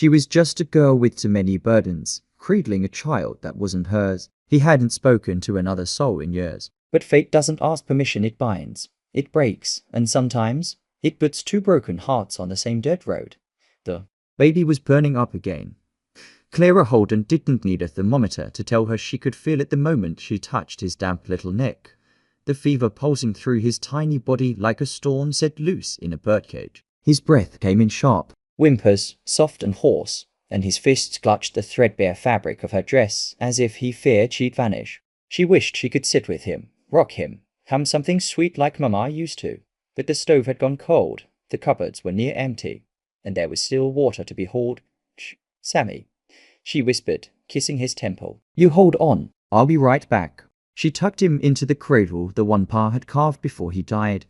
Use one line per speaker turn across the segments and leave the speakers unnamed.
She was just a girl with too many burdens, cradling a child that wasn't hers. He hadn't spoken to another soul in years. But fate doesn't ask permission, it binds. It breaks, and sometimes it puts two broken hearts on the same dirt road. The baby was burning up again. Clara Holden didn't need a thermometer to tell her she could feel it the moment she touched his damp little neck. The fever pulsing through his tiny body like a storm set loose in a birdcage. His breath came in sharp whimpers, soft and hoarse, and his fists clutched the threadbare fabric of her dress as if he feared she'd vanish. She wished she could sit with him, rock him, hum something sweet like Mama used to. But the stove had gone cold, the cupboards were near empty, and there was still water to be hauled. "Shh, Sammy," she whispered, kissing his temple. "You hold on, I'll be right back." She tucked him into the cradle the one Pa had carved before he died,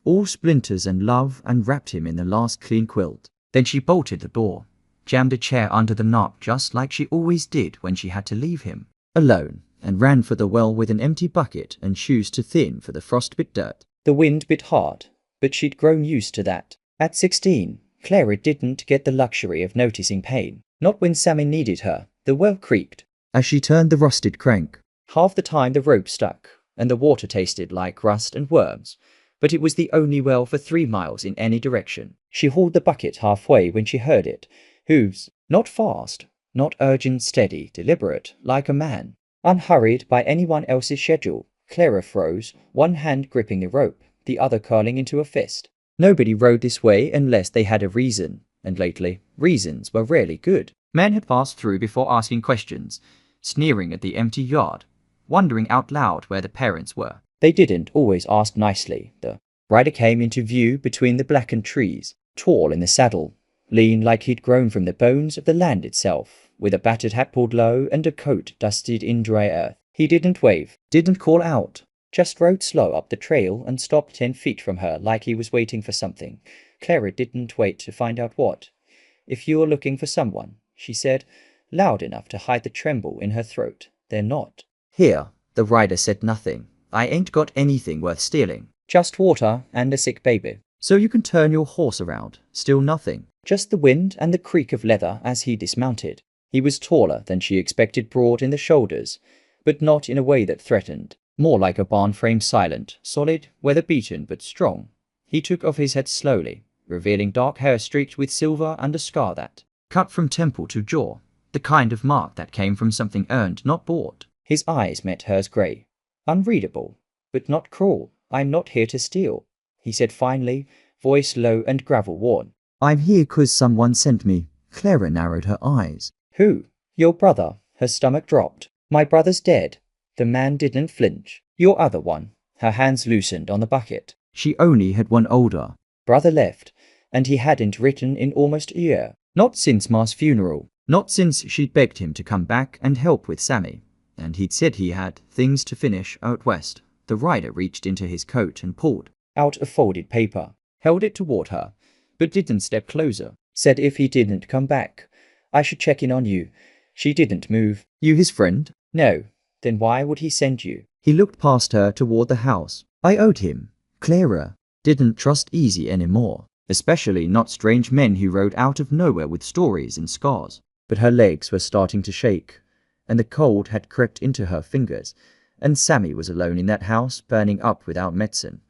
all splinters and love, and wrapped him in the last clean quilt. Then she bolted the door, jammed a chair under the knob just like she always did when she had to leave him alone, and ran for the well with an empty bucket and shoes too thin for the frostbit dirt. The wind bit hard, but she'd grown used to that. At 16, Clara didn't get the luxury of noticing pain. Not when Sammy needed her. The well creaked as she turned the rusted crank. Half the time the rope stuck, and the water tasted like rust and worms, but it was the only well for 3 miles in any direction. She hauled the bucket halfway when she heard it. Hooves, not fast, not urgent, steady, deliberate, like a man. Unhurried by anyone else's schedule, Clara froze, one hand gripping the rope, the other curling into a fist. Nobody rode this way unless they had a reason, and lately, reasons were rarely good. Men had passed through before asking questions, sneering at the empty yard, wondering out loud where the parents were. They didn't always ask nicely. The rider came into view between the blackened trees, tall in the saddle, lean like he'd grown from the bones of the land itself, with a battered hat pulled low and a coat dusted in dry earth. He didn't wave, didn't call out, just rode slow up the trail and stopped 10 feet from her like he was waiting for something. Clara didn't wait to find out what. "If you're looking for someone," she said, loud enough to hide the tremble in her throat, "they're not." "Here," the rider said nothing. "I ain't got anything worth stealing. Just water and a sick baby. So you can turn your horse around." Still nothing. Just the wind and the creak of leather as he dismounted. He was taller than she expected, broad in the shoulders, but not in a way that threatened. More like a barn frame, silent, solid, weather-beaten but strong. He took off his head slowly, revealing dark hair streaked with silver and a scar that cut from temple to jaw, the kind of mark that came from something earned, not bought. His eyes met hers grey. Unreadable, but not cruel. "I'm not here to steal," he said finally, voice low and gravel-worn. "I'm here 'cause someone sent me." Clara narrowed her eyes. "Who?" "Your brother." Her stomach dropped. "My brother's dead." The man didn't flinch. "Your other one." Her hands loosened on the bucket. She only had one older brother left, and he hadn't written in almost a year. Not since Ma's funeral. Not since she'd begged him to come back and help with Sammy. And he'd said he had things to finish out west. The rider reached into his coat and pulled out a folded paper, held it toward her, but didn't step closer. "Said if he didn't come back, I should check in on you." She didn't move. "You his friend?" "No." "Then why would he send you?" He looked past her toward the house. "I owed him." Clara didn't trust easy anymore, especially not strange men who rode out of nowhere with stories and scars. But her legs were starting to shake, and the cold had crept into her fingers, and Sammy was alone in that house, burning up without medicine,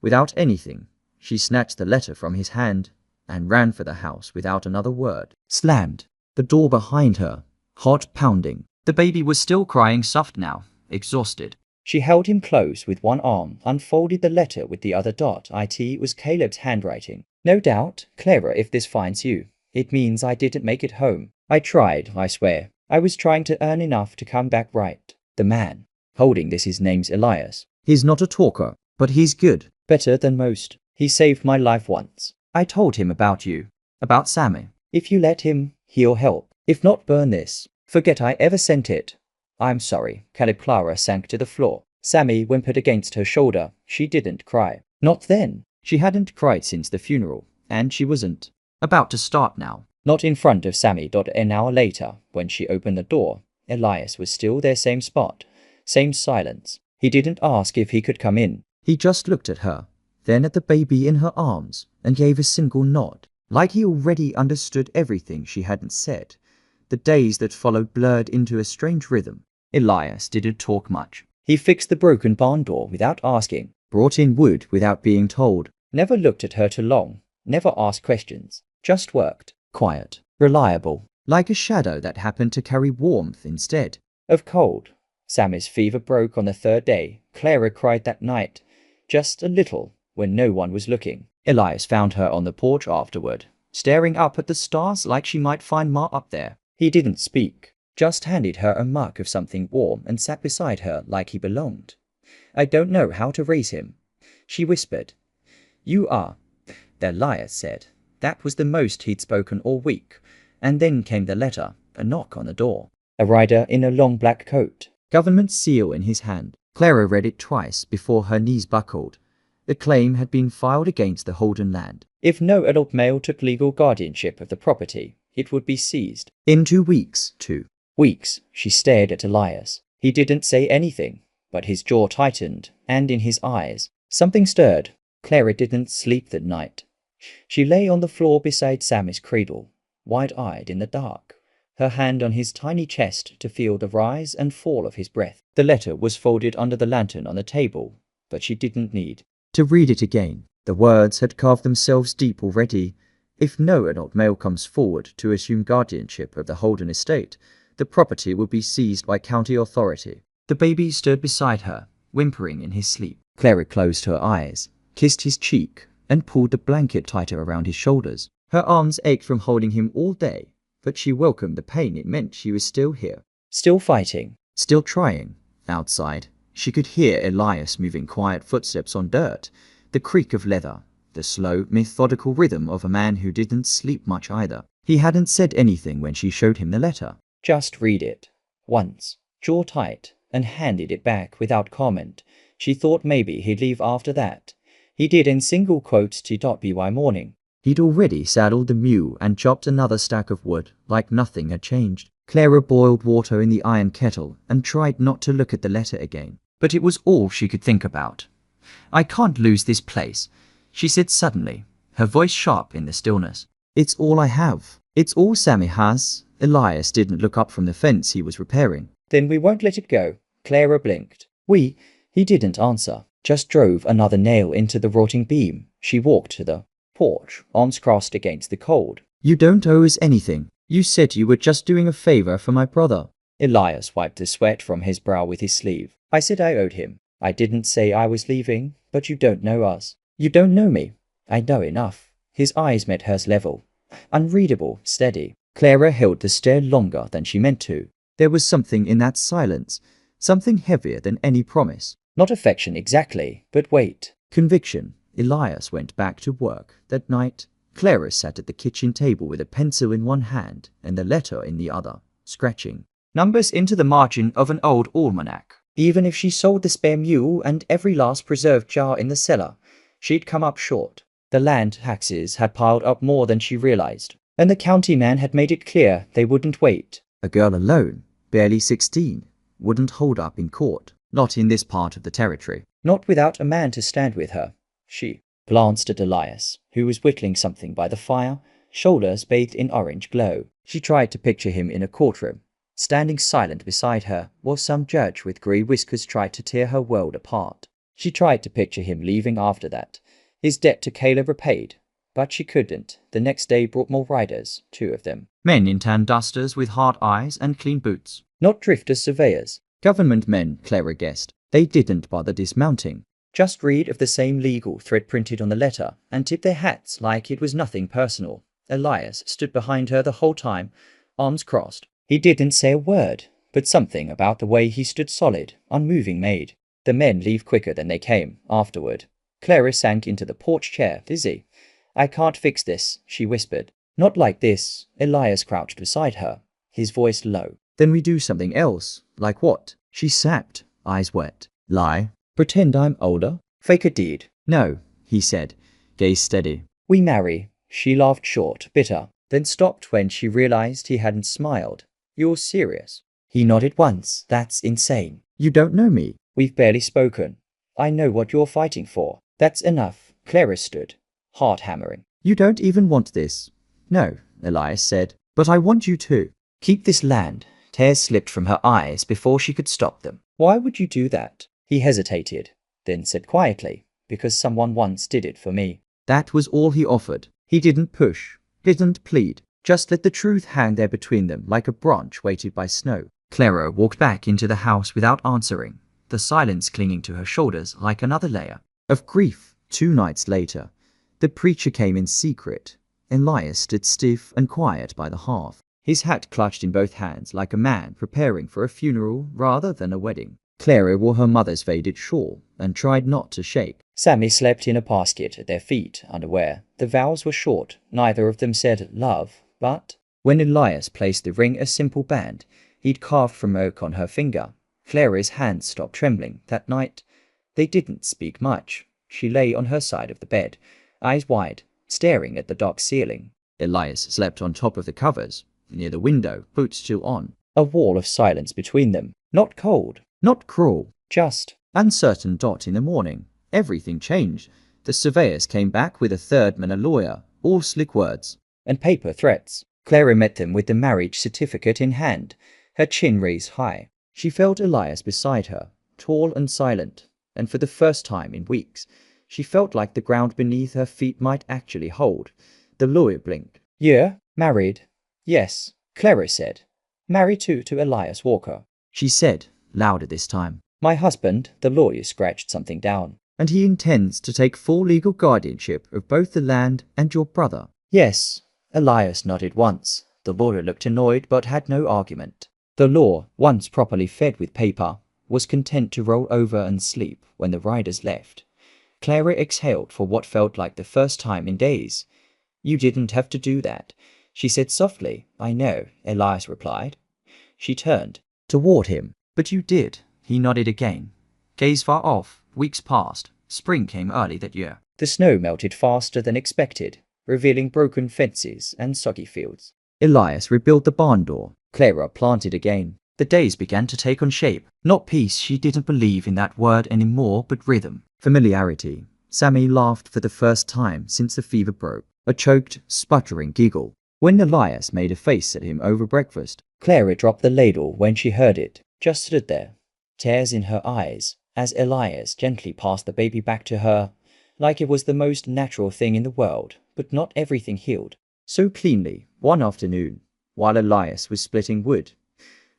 without anything. She snatched the letter from his hand and ran for the house without another word. Slammed the door behind her, heart pounding. The baby was still crying soft now, exhausted. She held him close with one arm, unfolded the letter with the other. It was Caleb's handwriting. "No doubt, Clara, if this finds you, it means I didn't make it home. I tried, I swear. I was trying to earn enough to come back right." The man holding this, his name's Elias. "He's not a talker, but he's good. Better than most. He saved my life once. I told him about you, about Sammy. If you let him, he'll help. If not, burn this. Forget I ever sent it." "I'm sorry." Caleb. Clara sank to the floor. Sammy whimpered against her shoulder. She didn't cry. Not then. She hadn't cried since the funeral, and she wasn't about to start now. Not in front of Sammy. An hour later, when she opened the door, Elias was still there, same spot, same silence. He didn't ask if he could come in. He just looked at her, then at the baby in her arms, and gave a single nod. like he already understood everything she hadn't said. The days that followed blurred into a strange rhythm. Elias didn't talk much. He fixed the broken barn door without asking, brought in wood without being told, never looked at her too long, never asked questions, just worked, quiet, reliable, like a shadow that happened to carry warmth instead of cold. Sammy's fever broke on the third day. Clara cried that night, just a little, when no one was looking. Elias found her on the porch afterward, staring up at the stars like she might find Ma up there. He didn't speak, just handed her a mug of something warm and sat beside her like he belonged. I don't know how to raise him, she whispered. You are, Elias said. That was the most he'd spoken all week. And then came the letter, a knock on the door. A rider in a long black coat, government seal in his hand. Clara read it twice before her knees buckled. The claim had been filed against the Holden land. If no adult male took legal guardianship of the property, it would be seized. In 2 weeks, 2 weeks, she stared at Elias. He didn't say anything, but his jaw tightened, and in his eyes, something stirred. Clara didn't sleep that night. She lay on the floor beside Sammy's cradle, wide-eyed in the dark, her hand on his tiny chest to feel the rise and fall of his breath. The letter was folded under the lantern on the table, but she didn't need to read it again. The words had carved themselves deep already. If no adult male comes forward to assume guardianship of the Holden estate, the property will be seized by county authority. The baby stood beside her, whimpering in his sleep. Clara closed her eyes, kissed his cheek, and pulled the blanket tighter around his shoulders. Her arms ached from holding him all day, but she welcomed the pain it meant she was still here, still fighting, still trying. Outside, she could hear Elias moving quiet footsteps on dirt, the creak of leather, the slow, methodical rhythm of a man who didn't sleep much either. He hadn't said anything when she showed him the letter. Just read it. Once, jaw tight, and handed it back without comment. She thought maybe he'd leave after that. He did in single quotes T.by morning. He'd already saddled the mule and chopped another stack of wood, like nothing had changed. Clara boiled water in the iron kettle and tried not to look at the letter again. But it was all she could think about. I can't lose this place, she said suddenly, her voice sharp in the stillness. It's all I have. It's all Sammy has. Elias didn't look up from the fence he was repairing. Then we won't let it go. Clara blinked. He didn't answer, just drove another nail into the rotting beam. She walked to the porch, arms crossed against the cold. You don't owe us anything. You said you were just doing a favor for my brother. Elias wiped the sweat from his brow with his sleeve. I said I owed him. I didn't say I was leaving, but you don't know us. You don't know me. I know enough. His eyes met hers level, unreadable, steady. Clara held the stare longer than she meant to. There was something in that silence, something heavier than any promise. Not affection exactly, but weight. Conviction. Elias went back to work that night. Clara sat at the kitchen table with a pencil in one hand and the letter in the other, scratching numbers into the margin of an old almanac. Even if she sold the spare mule and every last preserved jar in the cellar, she'd come up short. The land taxes had piled up more than she realized, and the county man had made it clear they wouldn't wait. A girl alone, barely 16, wouldn't hold up in court. Not in this part of the territory. Not without a man to stand with her. She glanced at Elias, who was whittling something by the fire, shoulders bathed in orange glow. She tried to picture him in a courtroom. Standing silent beside her was some judge with grey whiskers tried to tear her world apart. She tried to picture him leaving after that, his debt to Caleb repaid, but she couldn't. The next day brought more riders, 2 of them. Men in tan dusters with hard eyes and clean boots. Not drifters surveyors. Government men, Clara guessed. They didn't bother dismounting. Just read of the same legal thread printed on the letter and tip their hats like it was nothing personal. Elias stood behind her the whole time, arms crossed. He didn't say a word, but something about the way he stood solid, unmoving made the men leave quicker than they came afterward. Clara sank into the porch chair, dizzy. I can't fix this, she whispered. Not like this. Elias crouched beside her, his voice low. Then we do something else. Like what? She sapped, eyes wet. Lie? Pretend I'm older? Fake a deed? No, he said, gaze steady. We marry. She laughed short, bitter, then stopped when she realized he hadn't smiled. You're serious? He nodded once. That's insane. You don't know me. We've barely spoken. I know what you're fighting for. That's enough. Clara stood, heart hammering. You don't even want this. No, Elias said, but I want you to. Keep this land. Tears slipped from her eyes before she could stop them. Why would you do that? He hesitated, then said quietly, because someone once did it for me. That was all he offered. He didn't push, didn't plead, just let the truth hang there between them like a branch weighted by snow. Clara walked back into the house without answering, the silence clinging to her shoulders like another layer of grief. 2 nights later, the preacher came in secret. Elias stood stiff and quiet by the hearth, his hat clutched in both hands like a man preparing for a funeral rather than a wedding. Clara wore her mother's faded shawl and tried not to shake. Sammy slept in a basket at their feet, unaware. The vows were short. Neither of them said love, but when Elias placed the ring a simple band he'd carved from oak on her finger, Clara's hands stopped trembling. That night, they didn't speak much. She lay on her side of the bed, eyes wide, staring at the dark ceiling. Elias slept on top of the covers, near the window, boots still on. A wall of silence between them. Not cold, not cruel, just uncertain. In the morning, everything changed. The surveyors came back with a third man, a lawyer, all slick words and paper threats. Clara met them with the marriage certificate in hand, her chin raised high. She felt Elias beside her, tall and silent, and for the first time in weeks, she felt like the ground beneath her feet might actually hold. The lawyer blinked. "You're married?" "Yes," Clara said. "Married to Elias Walker," she said, louder this time. "My husband," the lawyer scratched something down. "And he intends to take full legal guardianship of both the land and your brother?" "Yes." Elias nodded once. The lawyer looked annoyed but had no argument. The law, once properly fed with paper, was content to roll over and sleep when the riders left. Clara exhaled for what felt like the first time in days. "You didn't have to do that," she said softly. "I know," Elias replied. She turned toward him. "But you did." He nodded again. Gaze far off. Weeks passed. Spring came early that year. The snow melted faster than expected, revealing broken fences and soggy fields. Elias rebuilt the barn door. Clara planted again. The days began to take on shape. Not peace, she didn't believe in that word anymore, but rhythm. Familiarity. Sammy laughed for the first time since the fever broke. A choked, sputtering giggle. When Elias made a face at him over breakfast, Clara dropped the ladle when she heard it. Just stood there, tears in her eyes, as Elias gently passed the baby back to her, like it was the most natural thing in the world. But not everything healed so cleanly. One afternoon, while Elias was splitting wood,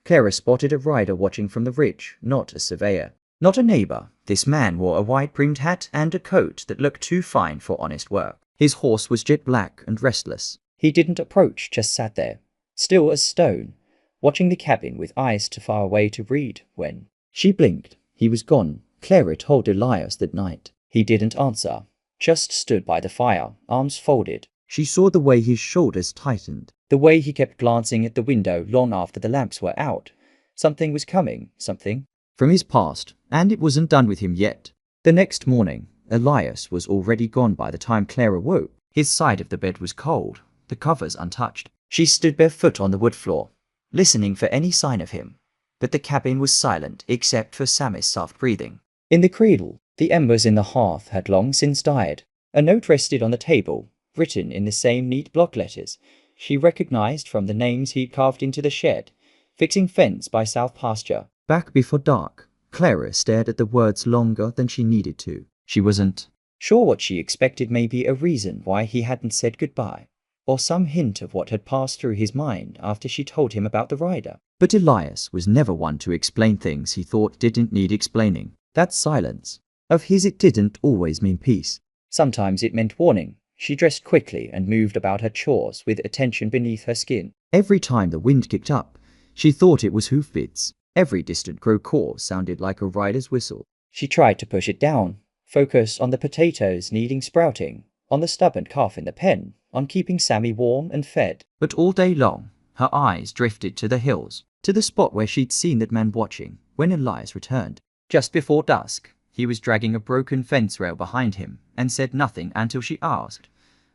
Clara spotted a rider watching from the ridge, not a surveyor, not a neighbor. This man wore a wide-brimmed hat and a coat that looked too fine for honest work. His horse was jet black and restless. He didn't approach, just sat there, still as stone, watching the cabin with eyes too far away to read. When she blinked, he was gone. Clara told Elias that night. He didn't answer, just stood by the fire, arms folded. She saw the way his shoulders tightened, the way he kept glancing at the window long after the lamps were out. Something was coming, something from his past, and it wasn't done with him yet. The next morning, Elias was already gone by the time Clara woke. His side of the bed was cold, the covers untouched. She stood barefoot on the wood floor, listening for any sign of him. But the cabin was silent except for Sammy's soft breathing. In the cradle, the embers in the hearth had long since died. A note rested on the table, written in the same neat block letters she recognized from the names he'd carved into the shed. "Fixing fence by South Pasture." Back before dark, Clara stared at the words longer than she needed to. She wasn't sure what she expected. Maybe a reason why he hadn't said goodbye, or some hint of what had passed through his mind after she told him about the rider. But Elias was never one to explain things he thought didn't need explaining. That silence of his, it didn't always mean peace. Sometimes it meant warning. She dressed quickly and moved about her chores with attention beneath her skin. Every time the wind kicked up, she thought it was hoofbeats. Every distant crow call sounded like a rider's whistle. She tried to push it down, focus on the potatoes needing sprouting, on the stubborn calf in the pen, on keeping Sammy warm and fed. But all day long, her eyes drifted to the hills, to the spot where she'd seen that man watching when Elias returned. Just before dusk, he was dragging a broken fence rail behind him and said nothing until she asked.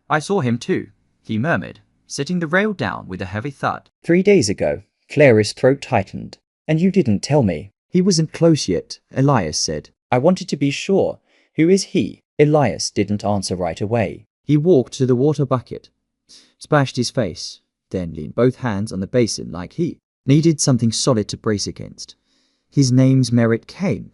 "I saw him too," he murmured, setting the rail down with a heavy thud. "3 days ago." Clara's throat tightened. "And you didn't tell me." "He wasn't close yet," Elias said. "I wanted to be sure." "Who is he?" Elias didn't answer right away. He walked to the water bucket, splashed his face, then leaned both hands on the basin like he needed something solid to brace against. His name's Merritt Kane.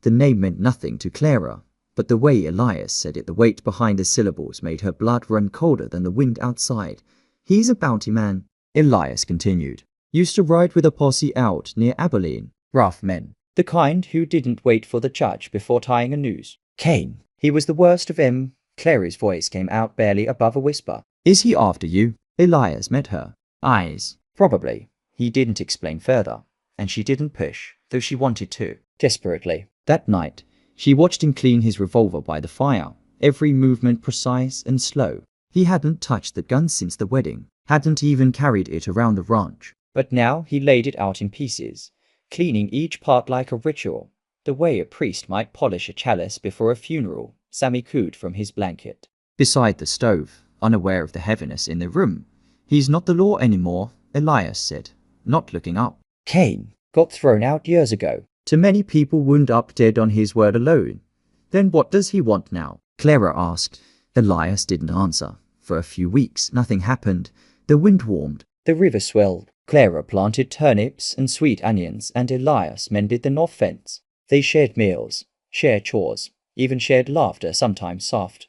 The name meant nothing to Clara, but the way Elias said it, the weight behind the syllables, made her blood run colder than the wind outside. He's a bounty man, Elias continued. Used to ride with a posse out near Abilene. Rough men. The kind who didn't wait for the judge before tying a noose. Kane. He was the worst of them. Clary's voice came out barely above a whisper. Is he after you? Elias met her eyes. Probably. He didn't explain further, and she didn't push, though she wanted to, desperately. That night, she watched him clean his revolver by the fire, every movement precise and slow. He hadn't touched the gun since the wedding, hadn't even carried it around the ranch. But now he laid it out in pieces, cleaning each part like a ritual, the way a priest might polish a chalice before a funeral. Sammy cooed from his blanket, beside the stove, unaware of the heaviness in the room. He's not the law anymore, Elias said, not looking up. Kane got thrown out years ago. Too many people wound up dead on his word alone. Then what does he want now? Clara asked. Elias didn't answer. For a few weeks, nothing happened. The wind warmed. The river swelled. Clara planted turnips and sweet onions, and Elias mended the north fence. They shared meals, shared chores, even shared laughter, sometimes soft,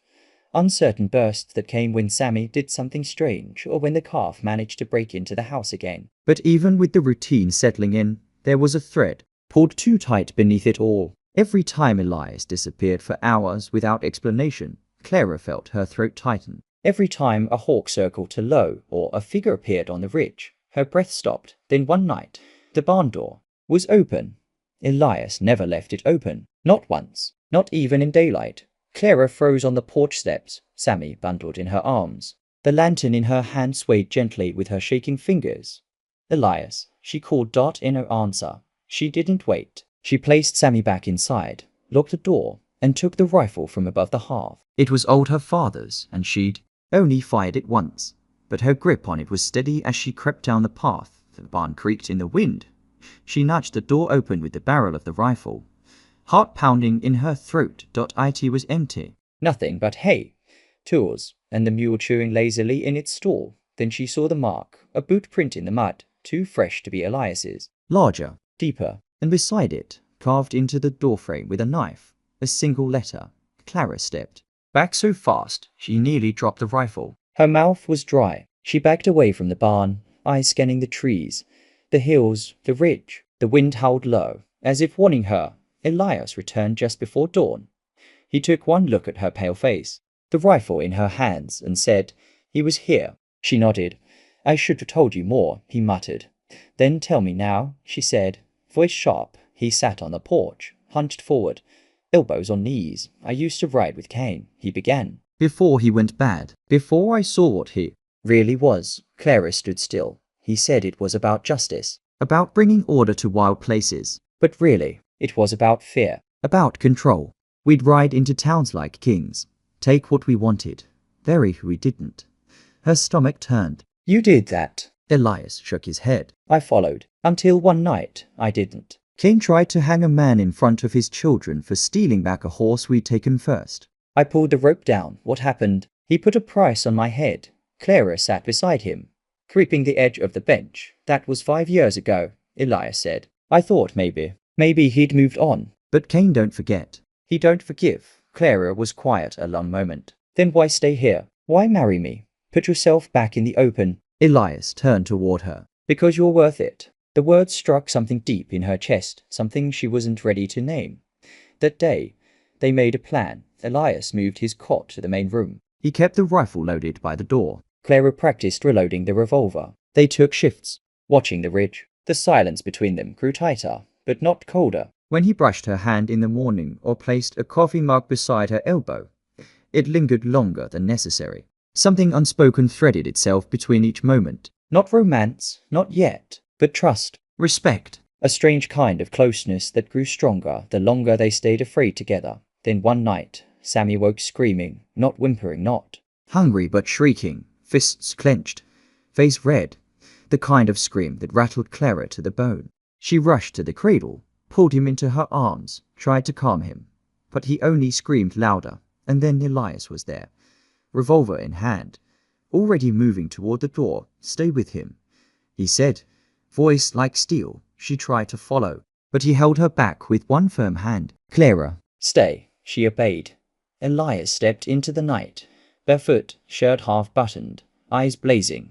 uncertain bursts that came when Sammy did something strange or when the calf managed to break into the house again. But even with the routine settling in, there was a thread pulled too tight beneath it all. Every time Elias disappeared for hours without explanation, Clara felt her throat tighten. Every time a hawk circled too low or a figure appeared on the ridge, her breath stopped. Then one night, the barn door was open. Elias never left it open. Not once. Not even in daylight. Clara froze on the porch steps, Sammy bundled in her arms. The lantern in her hand swayed gently with her shaking fingers. Elias, she called Dot in her answer. She didn't wait. She placed Sammy back inside, locked the door, and took the rifle from above the hearth. It was old her father's, and she'd only fired it once. But her grip on it was steady as she crept down the path. The barn creaked in the wind. She nudged the door open with the barrel of the rifle. Heart pounding in her throat. It was empty. Nothing but hay, tools, and the mule chewing lazily in its stall. Then she saw the mark, a boot print in the mud, too fresh to be Elias's. Larger, deeper, and beside it, carved into the doorframe with a knife, a single letter. Clara stepped back so fast she nearly dropped the rifle. Her mouth was dry. She backed away from the barn, eyes scanning the trees, the hills, the ridge. The wind howled low, as if warning her. Elias returned just before dawn. He took one look at her pale face, the rifle in her hands, and said, "He was here." She nodded. "I should have told you more," he muttered. "Then tell me now," she said, voice sharp. He sat on the porch, hunched forward, elbows on knees. "I used to ride with Kane," he began. "Before he went bad. Before I saw what he really was." Clara stood still. He said it was about justice, about bringing order to wild places. But really, it was about fear, about control. We'd ride into towns like kings, take what we wanted, bury who we didn't. Her stomach turned. "You did that." Elias shook his head. "I followed, until one night I didn't. Kane tried to hang a man in front of his children for stealing back a horse we'd taken first. I pulled the rope down. What happened? He put a price on my head." Clara sat beside him, creeping the edge of the bench. "That was 5 years ago," Elias said. "I thought maybe he'd moved on. But Kane don't forget. He don't forgive." Clara was quiet a long moment. "Then why stay here? Why marry me? Put yourself back in the open." Elias turned toward her. "Because you're worth it." The words struck something deep in her chest, something she wasn't ready to name. That day, they made a plan. Elias moved his cot to the main room. He kept the rifle loaded by the door. Clara practiced reloading the revolver. They took shifts, watching the ridge. The silence between them grew tighter, but not colder. When he brushed her hand in the morning or placed a coffee mug beside her elbow, it lingered longer than necessary. Something unspoken threaded itself between each moment. Not romance, not yet, but trust, respect, a strange kind of closeness that grew stronger the longer they stayed afraid together. Then one night, Sammy woke screaming, not whimpering, not hungry but shrieking, fists clenched, face red, the kind of scream that rattled Clara to the bone. She rushed to the cradle, pulled him into her arms, tried to calm him, but he only screamed louder. And then Elias was there, revolver in hand, already moving toward the door. "Stay with him," he said, voice like steel. She tried to follow, but he held her back with one firm hand. "Clara, stay," she obeyed. Elias stepped into the night, barefoot, shirt half buttoned, eyes blazing.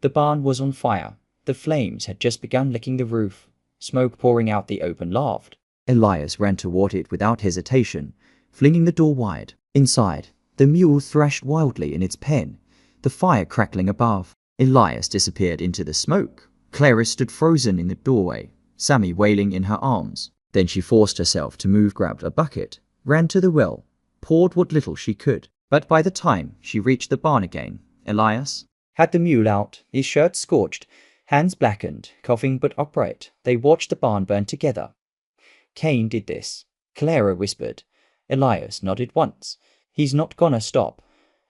The barn was on fire. The flames had just begun licking the roof, smoke pouring out the open loft. Elias ran toward it without hesitation, flinging the door wide. Inside, the mule thrashed wildly in its pen, the fire crackling above. Elias disappeared into the smoke. Clara stood frozen in the doorway, Sammy wailing in her arms. Then she forced herself to move, grabbed a bucket, ran to the well, poured what little she could. But by the time she reached the barn again, Elias had the mule out, his shirt scorched, hands blackened, coughing but upright. They watched the barn burn together. "Cain did this," Clara whispered. Elias nodded once. "He's not gonna stop."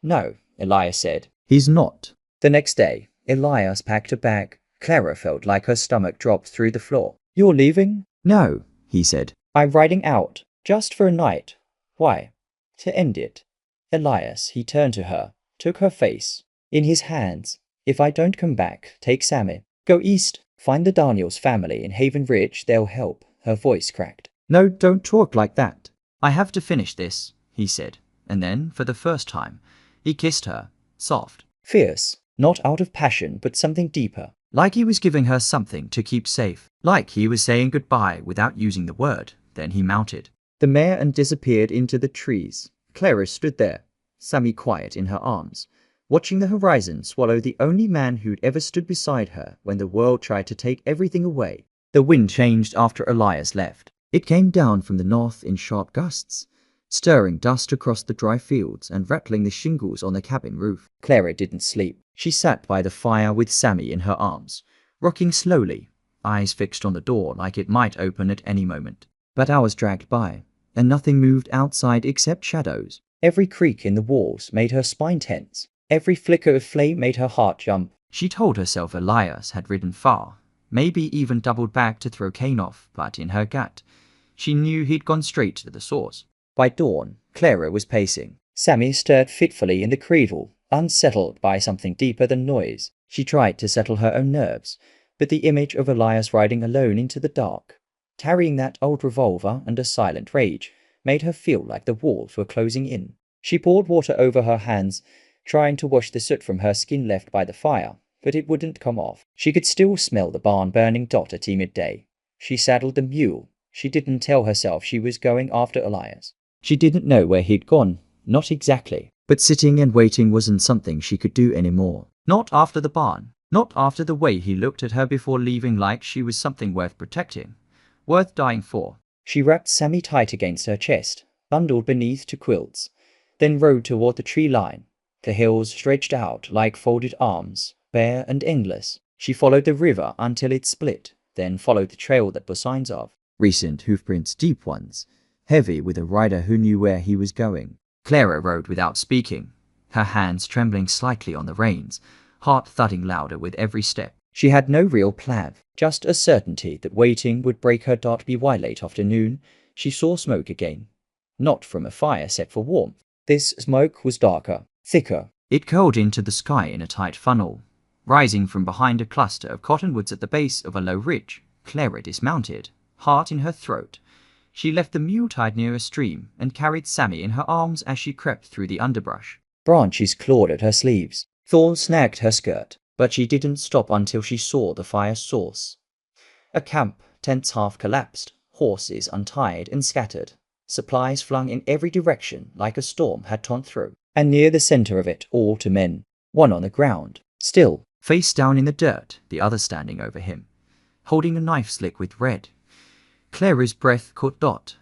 "No," Elias said. "He's not." The next day, Elias packed a bag. Clara felt like her stomach dropped through the floor. "You're leaving?" "No," he said. "I'm riding out, just for a night." "Why?" "To end it." Elias, he turned to her, took her face in his hands. "If I don't come back, take Sammy. Go east, find the Daniels family in Haven Ridge, they'll help." Her voice cracked. "No, don't talk like that. I have to finish this," he said. And then, for the first time, he kissed her, soft, fierce, not out of passion but something deeper. Like he was giving her something to keep safe. Like he was saying goodbye without using the word. Then he mounted the mare and disappeared into the trees. Clara stood there, Sammy quiet in her arms, watching the horizon swallow the only man who'd ever stood beside her when the world tried to take everything away. The wind changed after Elias left. It came down from the north in sharp gusts, stirring dust across the dry fields and rattling the shingles on the cabin roof. Clara didn't sleep. She sat by the fire with Sammy in her arms, rocking slowly, eyes fixed on the door like it might open at any moment. But hours dragged by, and nothing moved outside except shadows. Every creak in the walls made her spine tense. Every flicker of flame made her heart jump. She told herself Elias had ridden far, maybe even doubled back to throw Cain off, but in her gut, she knew he'd gone straight to the source. By dawn, Clara was pacing. Sammy stirred fitfully in the cradle, unsettled by something deeper than noise. She tried to settle her own nerves, but the image of Elias riding alone into the dark, carrying that old revolver and a silent rage, made her feel like the walls were closing in. She poured water over her hands, trying to wash the soot from her skin left by the fire, but it wouldn't come off. She could still smell the barn burning dot at midday. She saddled the mule. She didn't tell herself she was going after Elias. She didn't know where he'd gone, not exactly. But sitting and waiting wasn't something she could do anymore. Not after the barn. Not after the way he looked at her before leaving, like she was something worth protecting, worth dying for. She wrapped Sammy tight against her chest, bundled beneath two quilts, then rode toward the tree line. The hills stretched out like folded arms, bare and endless. She followed the river until it split, then followed the trail that bore signs of recent hoofprints, deep ones, heavy with a rider who knew where he was going. Clara rode without speaking, her hands trembling slightly on the reins, heart thudding louder with every step. She had no real plan, just a certainty that waiting would break her. By late afternoon, she saw smoke again. Not from a fire set for warmth. This smoke was darker, thicker. It curled into the sky in a tight funnel, rising from behind a cluster of cottonwoods at the base of a low ridge. Clara dismounted, heart in her throat. She left the mule tied near a stream and carried Sammy in her arms as she crept through the underbrush. Branches clawed at her sleeves. Thorns snagged her skirt, but she didn't stop until she saw the fire's source. A camp, tents half collapsed, horses untied and scattered, supplies flung in every direction like a storm had torn through. And near the center of it all two men, one on the ground, still, face down in the dirt, the other standing over him, holding a knife slick with red. Clara's breath caught Dot.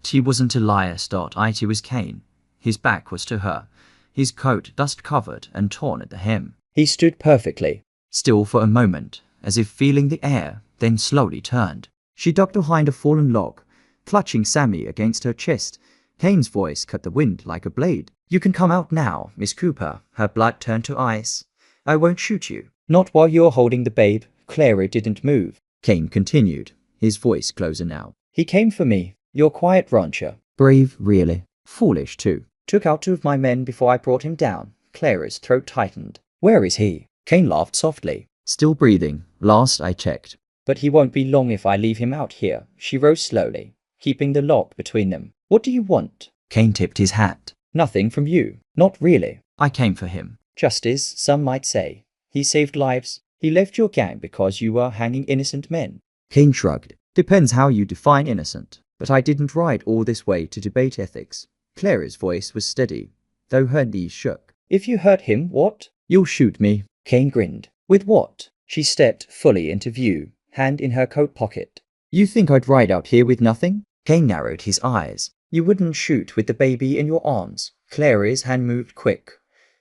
He wasn't Elias. It was Cain. His back was to her, his coat dust-covered and torn at the hem. He stood perfectly still for a moment, as if feeling the air, then slowly turned. She ducked behind a fallen log, clutching Sammy against her chest. Cain's voice cut the wind like a blade. "You can come out now, Miss Cooper." Her blood turned to ice. "I won't shoot you. Not while you're holding the babe." Clara didn't move. Cain continued, his voice closer now. "He came for me. Your quiet rancher. Brave, really. Foolish, too. Took out 2 of my men before I brought him down. Clara's throat tightened. Where is he? Kane laughed softly. Still breathing. Last I checked. But he won't be long if I leave him out here. She rose slowly, keeping the lock between them. What do you want? Kane tipped his hat. Nothing from you. Not really. I came for him. Justice, some might say. He saved lives. He left your gang because you were hanging innocent men. Kane shrugged. Depends how you define innocent. But I didn't ride all this way to debate ethics. Clara's voice was steady, though her knees shook. If you hurt him, what? You'll shoot me. Kane grinned. With what? She stepped fully into view, hand in her coat pocket. You think I'd ride out here with nothing? Kane narrowed his eyes. You wouldn't shoot with the baby in your arms. Clara's hand moved quick.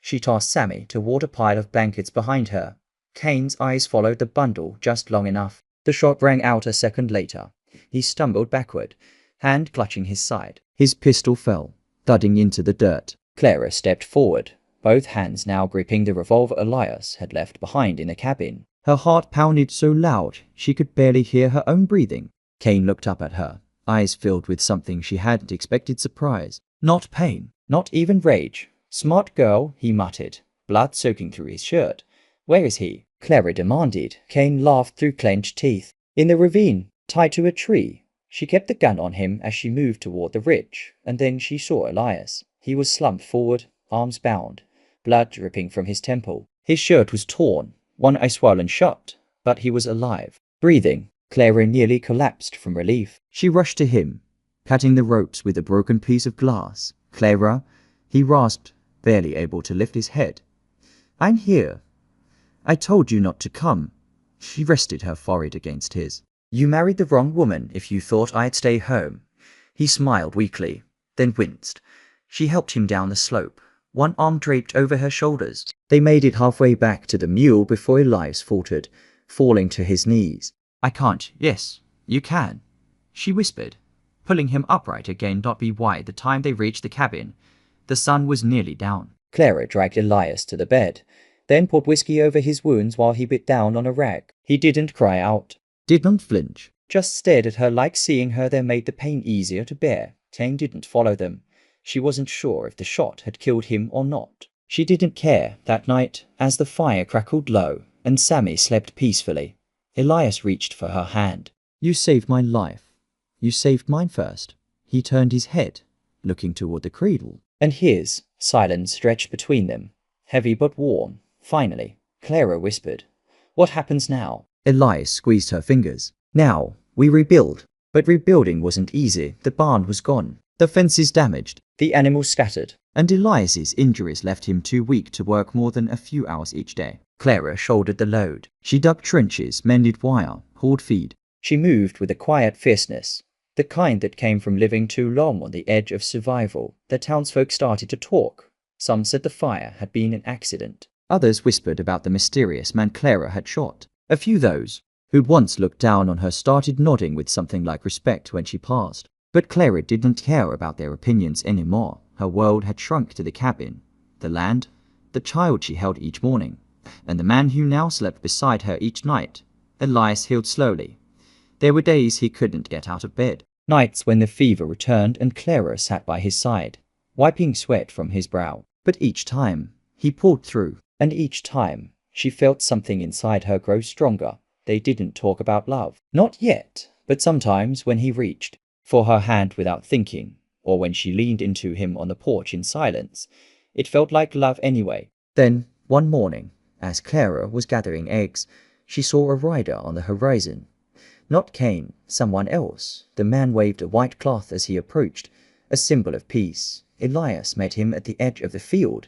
She tossed Sammy toward a pile of blankets behind her. Kane's eyes followed the bundle just long enough. The shot rang out a second later. He stumbled backward, hand clutching his side. His pistol fell, thudding into the dirt. Clara stepped forward, both hands now gripping the revolver Elias had left behind in the cabin. Her heart pounded so loud she could barely hear her own breathing. Kane looked up at her, eyes filled with something she hadn't expected: surprise. Not pain, not even rage. Smart girl, he muttered, blood soaking through his shirt. Where is he? Clara demanded. Kane laughed through clenched teeth. In the ravine, tied to a tree. She kept the gun on him as she moved toward the ridge, and then she saw Elias. He was slumped forward, arms bound, blood dripping from his temple. His shirt was torn, one eye swollen shut, but he was alive, breathing. Clara nearly collapsed from relief. She rushed to him, cutting the ropes with a broken piece of glass. Clara, he rasped, barely able to lift his head. I'm here. I told you not to come. She rested her forehead against his. You married the wrong woman if you thought I'd stay home. He smiled weakly, then winced. She helped him down the slope, one arm draped over her shoulders. They made it halfway back to the mule before Elias faltered, falling to his knees. I can't. Yes, you can, she whispered, pulling him upright again. Not be wide the time they reached the cabin. The sun was nearly down. Clara dragged Elias to the bed, then poured whiskey over his wounds while he bit down on a rag. He didn't cry out, didn't flinch, just stared at her like seeing her there made the pain easier to bear. Kane didn't follow them. She wasn't sure if the shot had killed him or not. She didn't care that night as the fire crackled low and Sammy slept peacefully. Elias reached for her hand. You saved my life. You saved mine first. He turned his head, looking toward the cradle. And his. Silence stretched between them, heavy but warm. Finally, Clara whispered, What happens now? Elias squeezed her fingers. Now, we rebuild. But rebuilding wasn't easy. The barn was gone. The fences damaged. The animals scattered. And Elias's injuries left him too weak to work more than a few hours each day. Clara shouldered the load. She dug trenches, mended wire, hauled feed. She moved with a quiet fierceness, the kind that came from living too long on the edge of survival. The townsfolk started to talk. Some said the fire had been an accident. Others whispered about the mysterious man Clara had shot. A few those who'd once looked down on her started nodding with something like respect when she passed. But Clara didn't care about their opinions anymore. Her world had shrunk to the cabin, the land, the child she held each morning, and the man who now slept beside her each night. Elias healed slowly. There were days he couldn't get out of bed, nights when the fever returned and Clara sat by his side, wiping sweat from his brow. But each time, he pulled through, and each time, she felt something inside her grow stronger. They didn't talk about love. Not yet, but sometimes when he reached for her hand without thinking, or when she leaned into him on the porch in silence, it felt like love anyway. Then, one morning, as Clara was gathering eggs, she saw a rider on the horizon. Not Kane, someone else. The man waved a white cloth as he approached, a symbol of peace. Elias met him at the edge of the field,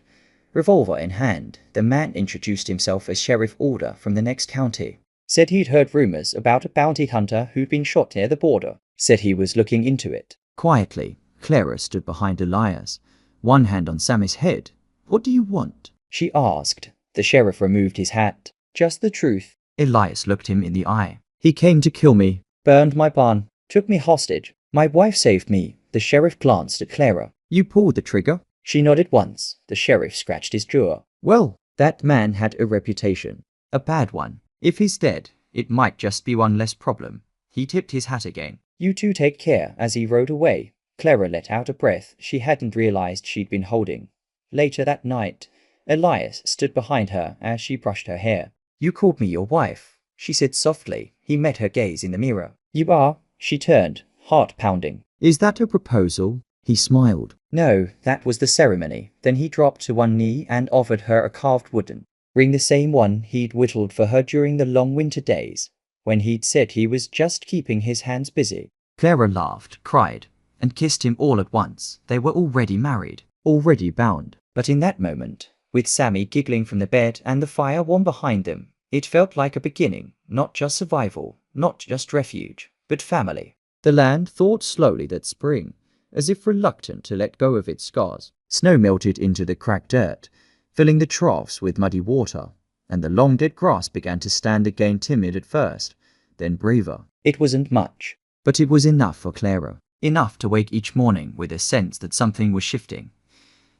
revolver in hand. The man introduced himself as Sheriff Alder from the next county. Said he'd heard rumors about a bounty hunter who'd been shot near the border. Said he was looking into it. Quietly, Clara stood behind Elias, one hand on Sammy's head. What do you want? She asked. The sheriff removed his hat. Just the truth. Elias looked him in the eye. He came to kill me, burned my barn, took me hostage. My wife saved me. The sheriff glanced at Clara. You pulled the trigger? She nodded once. The sheriff scratched his jaw. Well, that man had a reputation. A bad one. If he's dead, it might just be one less problem. He tipped his hat again. You two take care. As he rode away, Clara let out a breath she hadn't realized she'd been holding. Later that night, Elias stood behind her as she brushed her hair. "You called me your wife," she said softly. He met her gaze in the mirror. "You are?" She turned, heart pounding. "Is that a proposal?" He smiled. "No, that was the ceremony." Then he dropped to one knee and offered her a carved wooden ring, the same one he'd whittled for her during the long winter days, when he'd said he was just keeping his hands busy. Clara laughed, cried, and kissed him all at once. They were already married, already bound. But in that moment, with Sammy giggling from the bed and the fire warm behind them, it felt like a beginning, not just survival, not just refuge, but family. The land thawed slowly that spring, as if reluctant to let go of its scars. Snow melted into the cracked dirt, filling the troughs with muddy water, and the long dead grass began to stand again, timid at first, then braver. It wasn't much, but it was enough for Clara. Enough to wake each morning with a sense that something was shifting,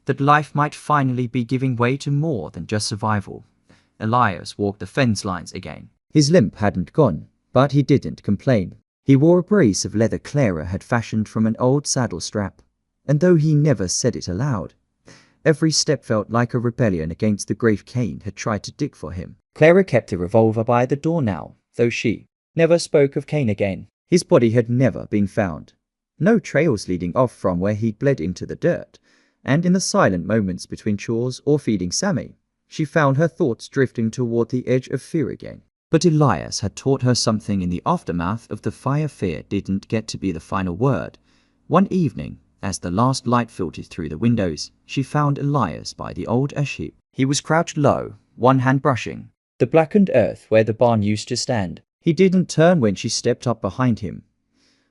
that life might finally be giving way to more than just survival. Elias walked the fence lines again. His limp hadn't gone, but he didn't complain. He wore a brace of leather Clara had fashioned from an old saddle strap, and though he never said it aloud, every step felt like a rebellion against the grave Cain had tried to dig for him. Clara kept the revolver by the door now, though she never spoke of Cain again. His body had never been found. No trails leading off from where he'd bled into the dirt, and in the silent moments between chores or feeding Sammy, she found her thoughts drifting toward the edge of fear again. But Elias had taught her something in the aftermath of the fire. Fear didn't get to be the final word. One evening, as the last light filtered through the windows, she found Elias by the old ash heap. He was crouched low, one hand brushing the blackened earth where the barn used to stand. He didn't turn when she stepped up behind him.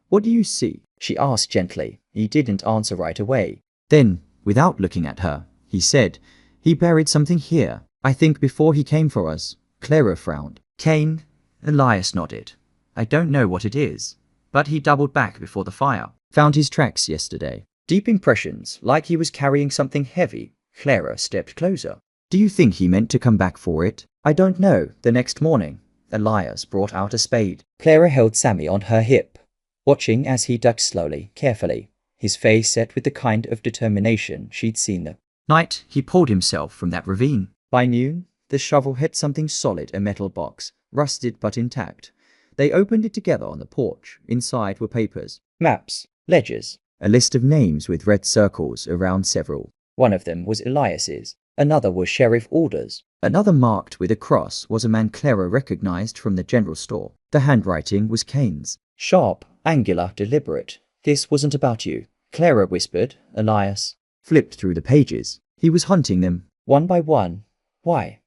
"What do you see?" she asked gently. He didn't answer right away. Then, without looking at her, he said, "He buried something here. I think before he came for us." Clara frowned. "Cain?" Elias nodded. "I don't know what it is, but he doubled back before the fire. Found his tracks yesterday. Deep impressions, like he was carrying something heavy." Clara stepped closer. "Do you think he meant to come back for it?" "I don't know." The next morning, Elias brought out a spade. Clara held Sammy on her hip, watching as he dug slowly, carefully, his face set with the kind of determination she'd seen the night he pulled himself from that ravine. By noon, the shovel hit something solid, a metal box, rusted but intact. They opened it together on the porch. Inside were papers, maps, ledgers, a list of names with red circles around several. One of them was Elias's. Another was sheriff orders. Another marked with a cross was a man Clara recognized from the general store. The handwriting was Cain's. Sharp, angular, deliberate. "This wasn't about you," Clara whispered. Elias flipped through the pages. He was hunting them, one by one. "Why?"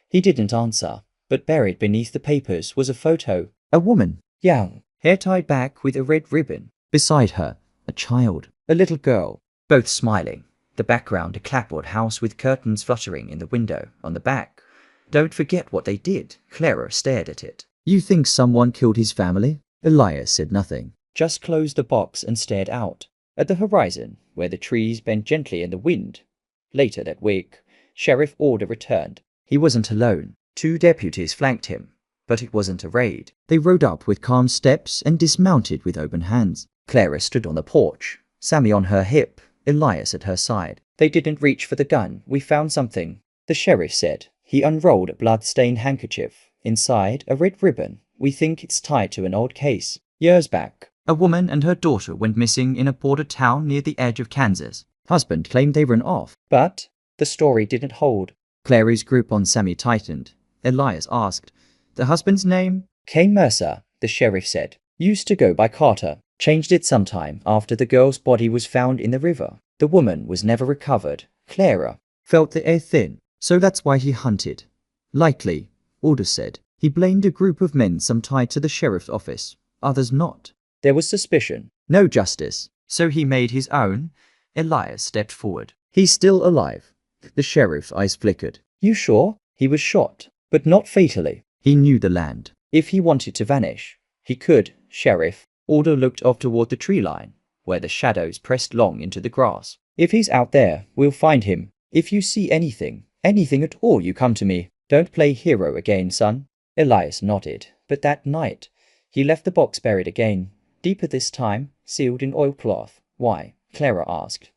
He didn't answer, but buried beneath the papers was a photo. A woman, young, hair tied back with a red ribbon. Beside her, a child, a little girl, both smiling. The background, a clapboard house with curtains fluttering in the window. On the back, "Don't forget what they did." Clara stared at it. "You think someone killed his family?" Elias said nothing, just closed the box and stared out at the horizon, where the trees bent gently in the wind. Later that week, Sheriff Order returned. He wasn't alone. 2 deputies flanked him, but it wasn't a raid. They rode up with calm steps and dismounted with open hands. Clara stood on the porch, Sammy on her hip, Elias at her side. "They didn't reach for the gun. We found something," the sheriff said. He unrolled a blood-stained handkerchief. Inside, a red ribbon. "We think it's tied to an old case. Years back, a woman and her daughter went missing in a border town near the edge of Kansas. Husband claimed they ran off, but the story didn't hold." Clary's grip on Sammy tightened. Elias asked, "The husband's name?" "Cain Mercer," the sheriff said. "Used to go by Carter. Changed it sometime after the girl's body was found in the river. The woman was never recovered." Clara felt the air thin. "So that's why he hunted." "Likely," Order said. "He blamed a group of men, some tied to the sheriff's office, others not. There was suspicion, no justice. So he made his own." Elias stepped forward. "He's still alive." The sheriff's eyes flickered. "You sure?" "He was shot, but not fatally. He knew the land. If he wanted to vanish, he could." Sheriff Order looked off toward the tree line, where the shadows pressed long into the grass. "If he's out there, we'll find him. If you see anything at all, you come to me. Don't play hero again, son." Elias nodded, but that night, he left the box buried again, deeper this time, sealed in oilcloth, Why? Clara asked.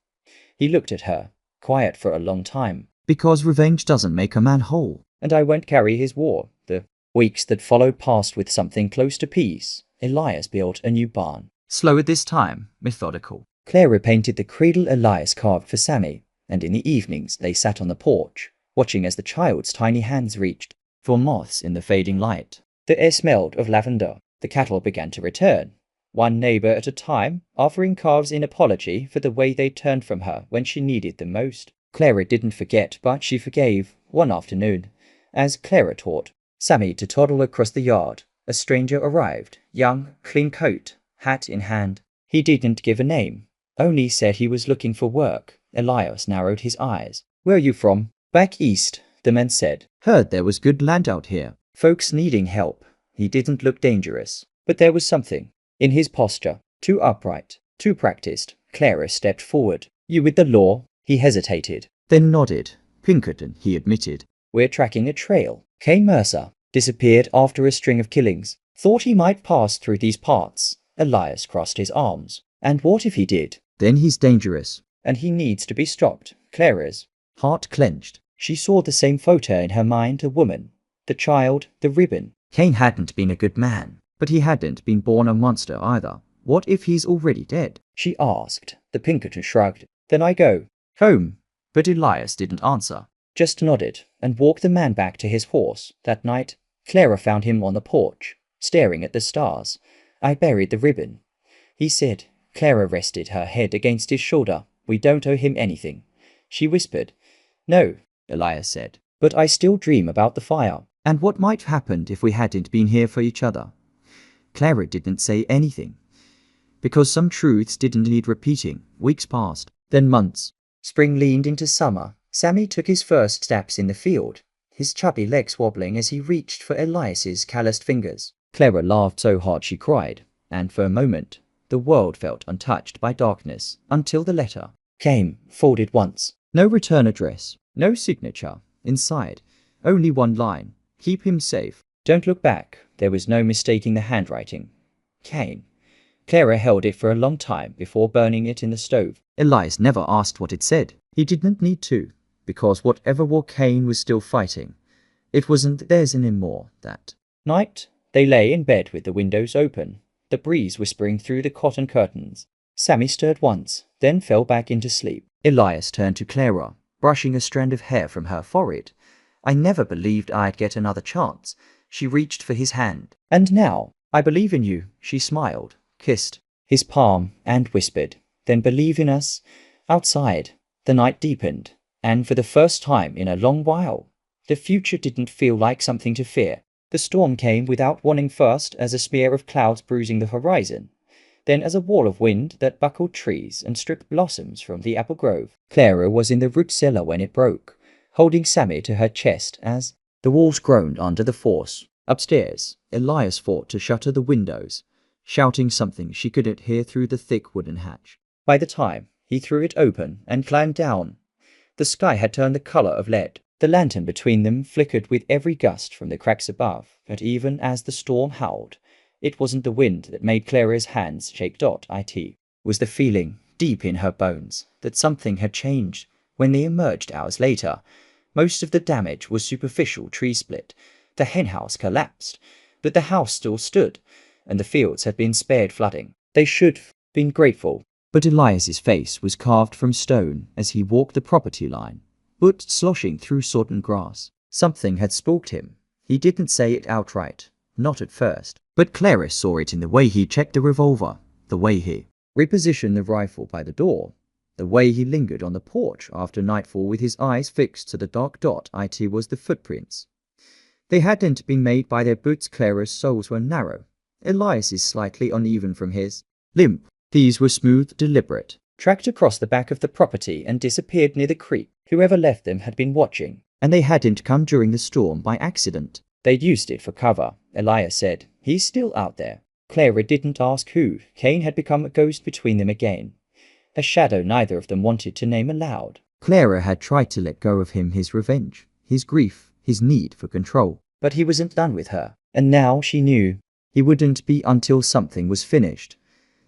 He looked at her, quiet for a long time. Because revenge doesn't make a man whole. And I won't carry his war. The weeks that followed passed with something close to peace. Elias built a new barn. Slower this time, methodical. Clara painted the cradle Elias carved for Sammy, and in the evenings they sat on the porch, watching as the child's tiny hands reached for moths in the fading light. The air smelled of lavender. The cattle began to return, one neighbor at a time, offering calves in apology for the way they turned from her when she needed them most. Clara didn't forget, but she forgave, one afternoon. As Clara taught Sammy to toddle across the yard, a stranger arrived, young, clean coat, hat in hand. He didn't give a name, only said he was looking for work. Elias narrowed his eyes. Where are you from? Back east, the man said. Heard there was good land out here. Folks needing help. He didn't look dangerous, but there was something in his posture, too upright, too practiced. Clara stepped forward. You with the law? He hesitated, then nodded. Pinkerton, he admitted. We're tracking a trail. Kane Mercer disappeared after a string of killings. Thought he might pass through these parts. Elias crossed his arms. And what if he did? Then he's dangerous. And he needs to be stopped. Clara's heart clenched. She saw the same photo in her mind, a woman. The child, the ribbon. Kane hadn't been a good man, but he hadn't been born a monster either. What if he's already dead? She asked. The Pinkerton shrugged. Then I go home. But Elias didn't answer, just nodded and walked the man back to his horse. That night, Clara found him on the porch, staring at the stars. I buried the ribbon, he said. Clara rested her head against his shoulder. We don't owe him anything, she whispered. No, Elias said, but I still dream about the fire, and what might have happened if we hadn't been here for each other. Clara didn't say anything, because some truths didn't need repeating. Weeks passed, then months. Spring leaned into summer. Sammy took his first steps in the field, his chubby legs wobbling as he reached for Elias's calloused fingers. Clara laughed so hard she cried, and for a moment, the world felt untouched by darkness, until the letter came, folded once. No return address, no signature. Inside, only one line. Keep him safe. Don't look back. There was no mistaking the handwriting. Kane. Clara held it for a long time before burning it in the stove. Elias never asked what it said. He didn't need to, because whatever war Kane was still fighting, it wasn't theirs anymore. That night, they lay in bed with the windows open, the breeze whispering through the cotton curtains. Sammy stirred once, then fell back into sleep. Elias turned to Clara, brushing a strand of hair from her forehead. I never believed I'd get another chance. She reached for his hand. And now, I believe in you, she smiled, kissed his palm, and whispered, then believe in us. Outside, the night deepened, and for the first time in a long while, the future didn't feel like something to fear. The storm came without warning, first as a smear of clouds bruising the horizon, then as a wall of wind that buckled trees and stripped blossoms from the apple grove. Clara was in the root cellar when it broke, holding Sammy to her chest as the walls groaned under the force. Upstairs, Elias fought to shutter the windows, shouting something she couldn't hear through the thick wooden hatch. By the time he threw it open and climbed down, the sky had turned the color of lead. The lantern between them flickered with every gust from the cracks above, but even as the storm howled, it wasn't the wind that made Clara's hands shake. It was the feeling, deep in her bones, that something had changed. When they emerged hours later, most of the damage was superficial tree split. The henhouse collapsed, but the house still stood, and the fields had been spared flooding. They should have been grateful. But Elias's face was carved from stone as he walked the property line, foot sloshing through sodden grass. Something had spooked him. He didn't say it outright, not at first, but Clara saw it in the way he checked the revolver, the way he repositioned the rifle by the door, the way he lingered on the porch after nightfall with his eyes fixed to the dark dot. It was the footprints. They hadn't been made by their boots. Clara's soles were narrow, Elias's slightly uneven from his limp. These were smooth, deliberate, tracked across the back of the property and disappeared near the creek. Whoever left them had been watching, and they hadn't come during the storm by accident. They'd used it for cover, Elias said. He's still out there. Clara didn't ask who. Kane had become a ghost between them again, a shadow neither of them wanted to name aloud. Clara had tried to let go of him, his revenge, his grief, his need for control, but he wasn't done with her, and now she knew he wouldn't be until something was finished.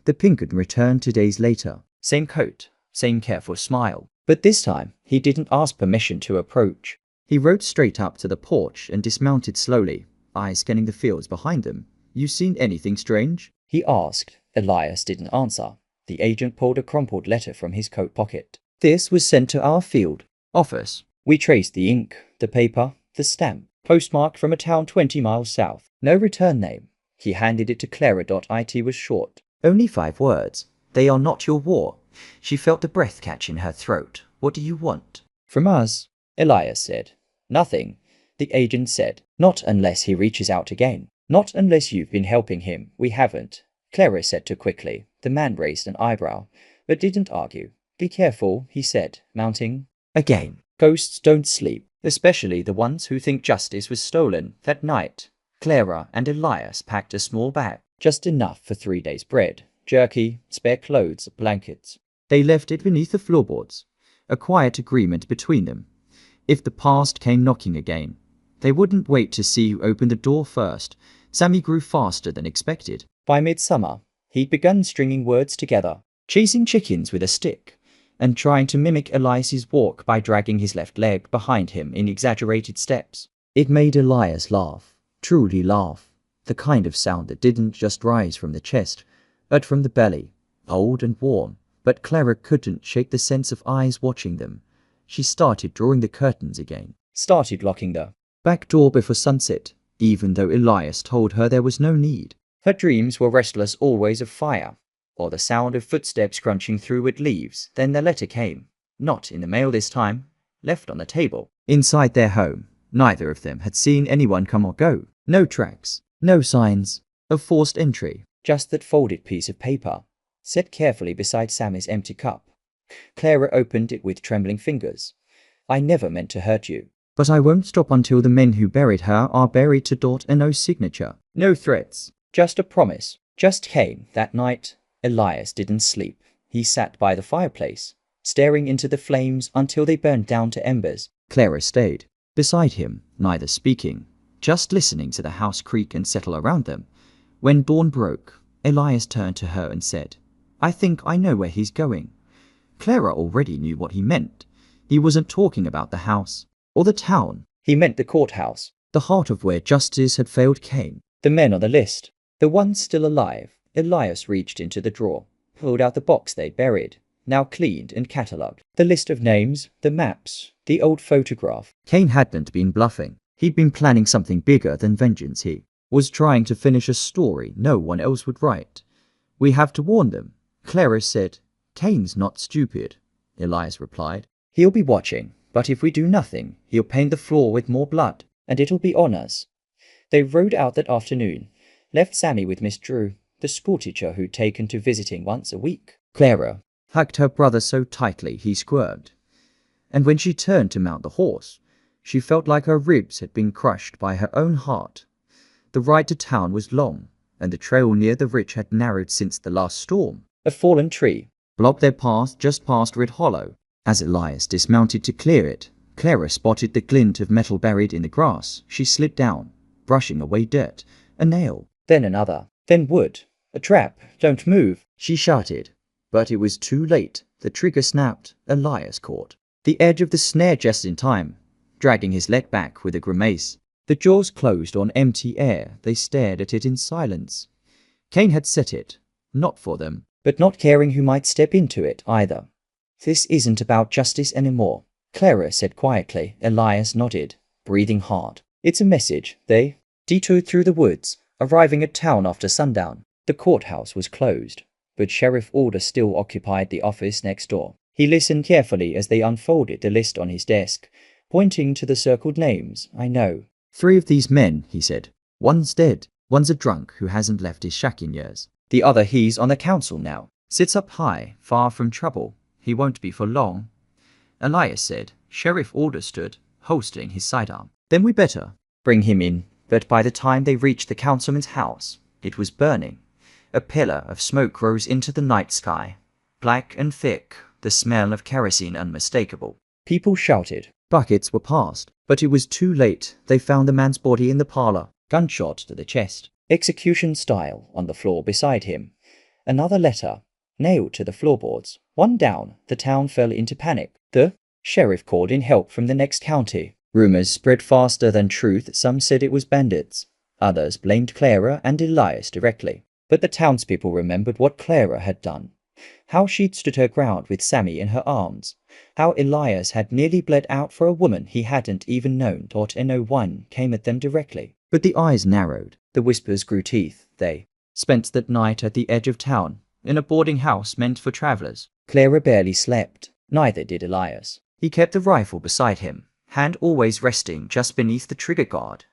The Pinkerton returned 2 days later. Same coat, same careful smile. But this time, he didn't ask permission to approach. He rode straight up to the porch and dismounted slowly, eyes scanning the fields behind them. "You seen anything strange?" he asked. Elias didn't answer. The agent pulled a crumpled letter from his coat pocket. "This was sent to our field office. We traced the ink, the paper, the stamp. Postmarked from a town 20 miles south. No return name." He handed it to Clara. It was short. "Only 5 words. They are not your war." She felt the breath catch in her throat. "What do you want?" "From us," Elias said. "Nothing," the agent said. "Not unless he reaches out again. Not unless you've been helping him." "We haven't," Clara said too quickly. The man raised an eyebrow, but didn't argue. "Be careful," he said, mounting. "Again. Ghosts don't sleep, especially the ones who think justice was stolen." That night, Clara and Elias packed a small bag, just enough for 3 days' bread, jerky, spare clothes, blankets. They left it beneath the floorboards, a quiet agreement between them. If the past came knocking again, they wouldn't wait to see who opened the door first. Sammy grew faster than expected. By midsummer, he'd begun stringing words together, chasing chickens with a stick, and trying to mimic Elias's walk by dragging his left leg behind him in exaggerated steps. It made Elias laugh, truly laugh, the kind of sound that didn't just rise from the chest, but from the belly, old and warm. But Clara couldn't shake the sense of eyes watching them. She started drawing the curtains again, started locking the back door before sunset, even though Elias told her there was no need. Her dreams were restless, always of fire, or the sound of footsteps crunching through wood leaves. Then the letter came, not in the mail this time, left on the table. Inside their home, neither of them had seen anyone come or go. No tracks, no signs of forced entry, just that folded piece of paper, set carefully beside Sammy's empty cup. Clara opened it with trembling fingers. "I never meant to hurt you, but I won't stop until the men who buried her are buried to and no signature. No threats, just a promise." Just came that night. Elias didn't sleep. He sat by the fireplace, staring into the flames until they burned down to embers. Clara stayed beside him, neither speaking, just listening to the house creak and settle around them. When dawn broke, Elias turned to her and said, "I think I know where he's going." Clara already knew what he meant. He wasn't talking about the house or the town. He meant the courthouse, the heart of where justice had failed Cain. The men on the list, the ones still alive. Elias reached into the drawer, pulled out the box they buried, now cleaned and catalogued. The list of names, the maps, the old photograph. Cain hadn't been bluffing. He'd been planning something bigger than vengeance. He was trying to finish a story no one else would write. "We have to warn them," Clara said. "Cain's not stupid," Elias replied. "He'll be watching, but if we do nothing, he'll paint the floor with more blood, and it'll be on us." They rode out that afternoon, left Sammy with Miss Drew, the schoolteacher who'd taken to visiting once a week. Clara hugged her brother so tightly he squirmed, and when she turned to mount the horse, she felt like her ribs had been crushed by her own heart. The ride to town was long, and the trail near the ridge had narrowed since the last storm. A fallen tree blocked their path just past Red Hollow. As Elias dismounted to clear it, Clara spotted the glint of metal buried in the grass. She slid down, brushing away dirt. A nail, then another, then wood. "A trap, don't move," she shouted. But it was too late. The trigger snapped. Elias caught the edge of the snare just in time, dragging his leg back with a grimace. The jaws closed on empty air. They stared at it in silence. Cain had set it, not for them, but not caring who might step into it either. "This isn't about justice anymore," Clara said quietly. Elias nodded, breathing hard. "It's a message." They detoured through the woods, arriving at town after sundown. The courthouse was closed, but Sheriff Alder still occupied the office next door. He listened carefully as they unfolded the list on his desk, pointing to the circled names. "I know 3 of these men," he said. "One's dead. One's a drunk who hasn't left his shack in years. The other, he's on the council now. Sits up high, far from trouble. He won't be for long." Elias said. Sheriff Alder stood, holstering his sidearm. "Then we better bring him in." But by the time they reached the councilman's house, it was burning. A pillar of smoke rose into the night sky, black and thick, the smell of kerosene unmistakable. People shouted. Buckets were passed, but it was too late. They found the man's body in the parlor, gunshot to the chest, execution style, on the floor beside him. Another letter, nailed to the floorboards. One down, the town fell into panic. The sheriff called in help from the next county. Rumors spread faster than truth. Some said it was bandits. Others blamed Clara and Elias directly. But the townspeople remembered what Clara had done. How she'd stood her ground with Sammy in her arms. How Elias had nearly bled out for a woman he hadn't even known. No one came at them directly. But the eyes narrowed. The whispers grew teeth. They spent that night at the edge of town, in a boarding house meant for travelers. Clara barely slept. Neither did Elias. He kept the rifle beside him, hand always resting just beneath the trigger guard.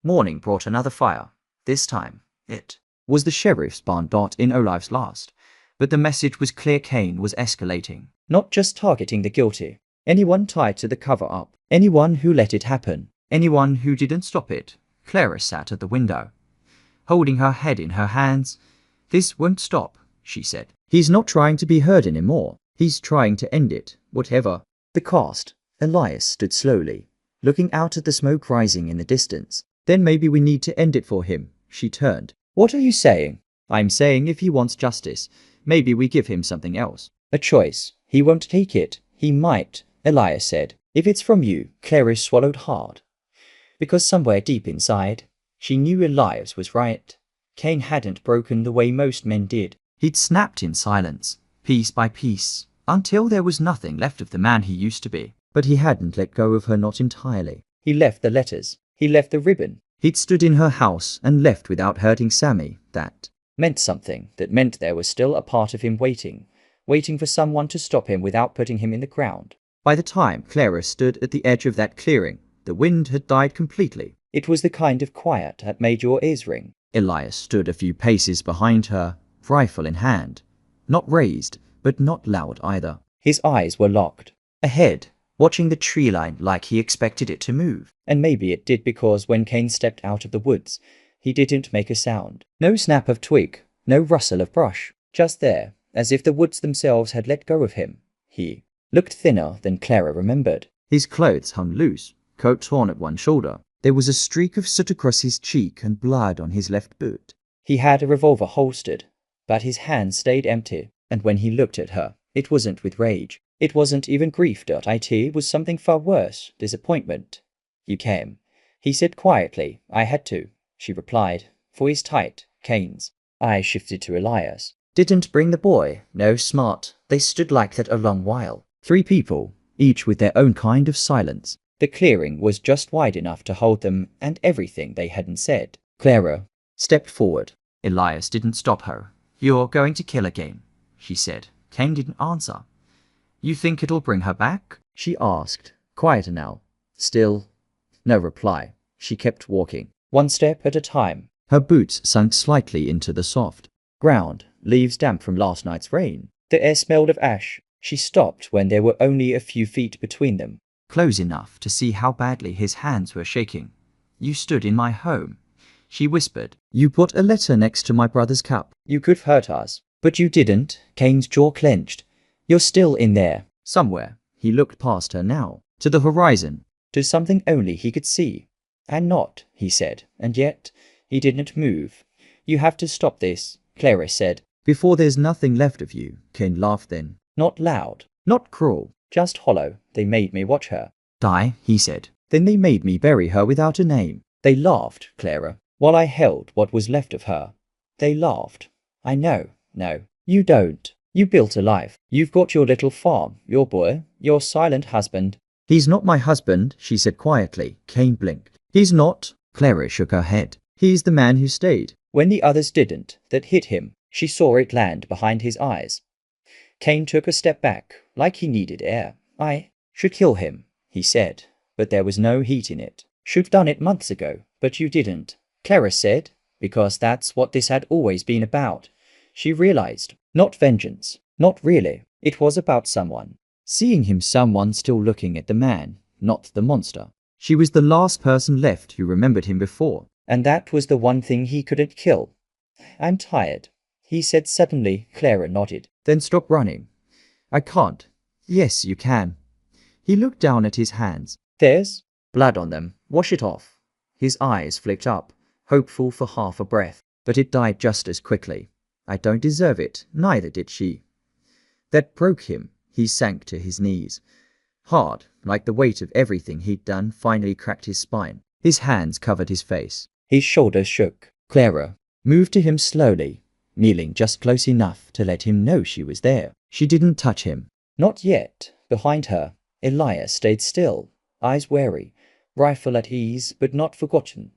Morning brought another fire. This time, it was the sheriff's barn. In Olaf's last. But the message was clear. Kane was escalating, not just targeting the guilty. Anyone tied to the cover-up. Anyone who let it happen. Anyone who didn't stop it. Clara sat at the window, holding her head in her hands. This won't stop, she said. He's not trying to be heard anymore. He's trying to end it, whatever the cost. Elias stood slowly, looking out at the smoke rising in the distance. Then maybe we need to end it for him. She turned. What are you saying? I'm saying if he wants justice, maybe we give him something else. A choice. He won't take it. He might, Elias said. If it's from you. Clara swallowed hard. Because somewhere deep inside, she knew Elias was right. Kane hadn't broken the way most men did. He'd snapped in silence, piece by piece, until there was nothing left of the man he used to be. But he hadn't let go of her, not entirely. He left the letters. He left the ribbon. He'd stood in her house and left without hurting Sammy. That meant something. That meant there was still a part of him waiting for someone to stop him without putting him in the ground. By the time Clara stood at the edge of that clearing, the wind had died completely. It was the kind of quiet that made your ears ring. Elias stood a few paces behind her, rifle in hand. Not raised, but not loud either. His eyes were locked. Ahead, watching the tree line like he expected it to move. And maybe it did, because when Kane stepped out of the woods, he didn't make a sound. No snap of twig, no rustle of brush. Just there, as if the woods themselves had let go of him. He looked thinner than Clara remembered. His clothes hung loose, coat torn at one shoulder. There was a streak of soot across his cheek and blood on his left boot. He had a revolver holstered, but his hand stayed empty. And when he looked at her, it wasn't with rage. It wasn't even grief. It was something far worse, disappointment. You came, he said quietly. I had to, she replied, voice tight. Kane's eyes shifted to Elias. Didn't bring the boy. No, smart. They stood like that a long while. 3 people, each with their own kind of silence. The clearing was just wide enough to hold them and everything they hadn't said. Clara stepped forward. Elias didn't stop her. You're going to kill again, she said. Kane didn't answer. You think it'll bring her back? She asked, quieter now. Still, no reply. She kept walking, one step at a time. Her boots sunk slightly into the soft ground, leaves damp from last night's rain. The air smelled of ash. She stopped when there were only a few feet between them, close enough to see how badly his hands were shaking. You stood in my home, she whispered. You put a letter next to my brother's cup. You could hurt us, but you didn't. Kane's jaw clenched. You're still in there, somewhere. He looked past her now, to the horizon, to something only he could see. And not, he said, and yet he didn't move. You have to stop this, Clara said. Before there's nothing left of you. Kane laughed then. Not loud, not cruel, just hollow. They made me watch her die, he said. Then they made me bury her without a name. They laughed, Clara, while I held what was left of her. They laughed. I know. No, you don't. You built a life. You've got your little farm, your boy, your silent husband. He's not my husband, she said quietly. Kane blinked. He's not. Clara shook her head. He's the man who stayed when the others didn't. That hit him. She saw it land behind his eyes. Kane took a step back, like he needed air. I should kill him, he said, but there was no heat in it. Should done it months ago, but you didn't, Clara said, because that's what this had always been about. She realized, not vengeance, not really. It was about someone. Seeing him, someone still looking at the man, not the monster. She was the last person left who remembered him before, and that was the one thing he couldn't kill. I'm tired, he said suddenly. Clara nodded. Then stop running. I can't. Yes, you can. He looked down at his hands. There's blood on them. Wash it off. His eyes flicked up, hopeful for half a breath, but it died just as quickly. I don't deserve it, neither did she. That broke him. He sank to his knees. Hard, like the weight of everything he'd done, finally cracked his spine. His hands covered his face. His shoulders shook. Clara moved to him slowly, kneeling just close enough to let him know she was there. She didn't touch him. Not yet. Behind her, Elias stayed still, eyes wary, rifle at ease but not forgotten.